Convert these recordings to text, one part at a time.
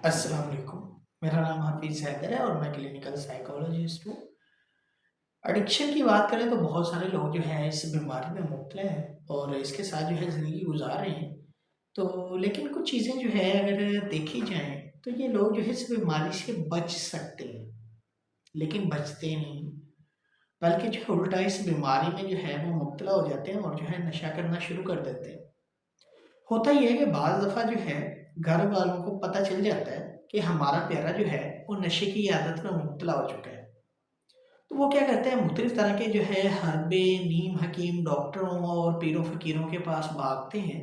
अस्सलाम वालेकुम। मेरा नाम हाफिज़ हैदर है और मैं क्लिनिकल साइकोलॉजिस्ट हूँ। एडिक्शन की बात करें तो बहुत सारे लोग जो हैं इस बीमारी में मुब्तला हैं और इसके साथ जो है ज़िंदगी गुज़ार रहे हैं। तो लेकिन कुछ चीज़ें जो है अगर देखी जाएँ तो ये लोग जो है इस बीमारी से बच सकते हैं, लेकिन बचते नहीं। बल्कि जो है उल्टा इस बीमारी में जो है वो मुब्तला हो जाते हैं और जो है नशा करना शुरू कर देते हैं। होता ये है कि बाज़ दफ़ा जो है घर वालों को पता चल जाता है कि हमारा प्यारा जो है वो नशे की आदत में मुब्तला हो चुका है। तो वो क्या करते हैं मुख्तलिफ तरह के जो है हर्बे, नीम हकीम, डॉक्टरों और पीरों फ़कीरों के पास भागते हैं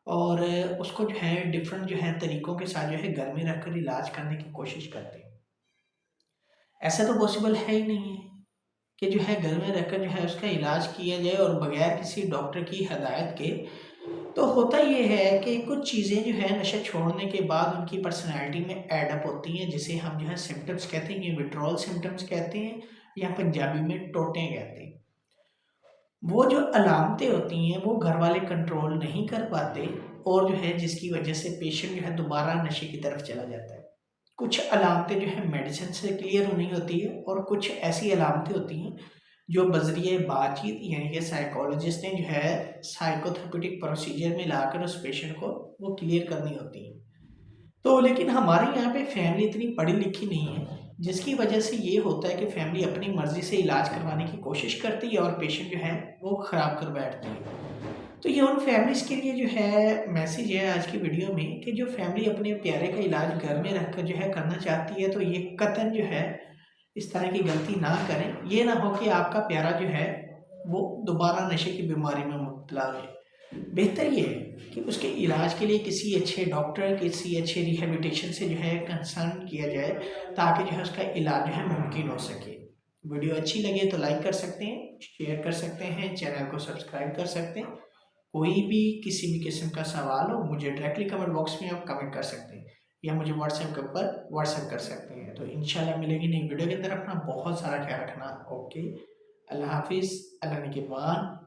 और उसको जो है डिफ़रेंट जो है तरीकों के साथ जो है घर में रखकर इलाज करने की कोशिश करते हैं। ऐसा तो पॉसिबल है ही नहीं है कि जो है घर में रहकर जो है उसका इलाज किया जाए और बगैर किसी डॉक्टर की हदायत के। तो होता ये है कि कुछ चीज़ें जो है नशा छोड़ने के बाद उनकी पर्सनैलिटी में ऐड अप होती हैं, जिसे हम जो है सिम्पटम्स कहते हैं, ये विथड्रॉल सिम्पटम्स कहते हैं या पंजाबी में टोटें कहते हैं। वो जो अलामतें होती हैं वो घर वाले कंट्रोल नहीं कर पाते और जो है जिसकी वजह से पेशेंट जो है दोबारा नशे की तरफ चला जाता है। कुछ अलामतें जो है मेडिसिन से क्लियर होनी होती है और कुछ ऐसी अलामतें होती हैं जो बज़रिए बातचीत यानी कि साइकोलॉजिस्ट ने जो है साइकोथेरेप्यूटिक प्रोसीजर में लाकर उस पेशेंट को वो क्लियर करनी होती है। तो लेकिन हमारे यहाँ पे फैमिली इतनी पढ़ी लिखी नहीं है, जिसकी वजह से ये होता है कि फैमिली अपनी मर्ज़ी से इलाज करवाने की कोशिश करती है और पेशेंट जो है वो ख़राब कर बैठती है। तो ये उन फैमिलीज़ के लिए जो है मैसेज है आज की वीडियो में कि जो फैमिली अपने प्यारे का इलाज घर में रखकर जो है करना चाहती है, तो ये कतई जो है इस तरह की गलती ना करें। ये ना हो कि आपका प्यारा जो है वो दोबारा नशे की बीमारी में मुब्तला हो। बेहतर ये है कि उसके इलाज के लिए किसी अच्छे डॉक्टर, किसी अच्छे रिहैबिलिटेशन से जो है कंसल्ट किया जाए, ताकि जो है उसका इलाज जो है मुमकिन हो सके। वीडियो अच्छी लगे तो लाइक कर सकते हैं, शेयर कर सकते हैं, चैनल को सब्सक्राइब कर सकते हैं। कोई भी किसी भी किस्म का सवाल हो मुझे डायरेक्टली कमेंट बॉक्स में आप कमेंट कर सकते हैं या मुझे व्हाट्सएप के ऊपर व्हाट्सएप कर सकते हैं। तो इंशाल्लाह मिलेगी नई वीडियो के अंदर। अपना बहुत सारा ख्याल रखना। ओके, अल्लाह हाफिज़, अल्लाह निगहबान।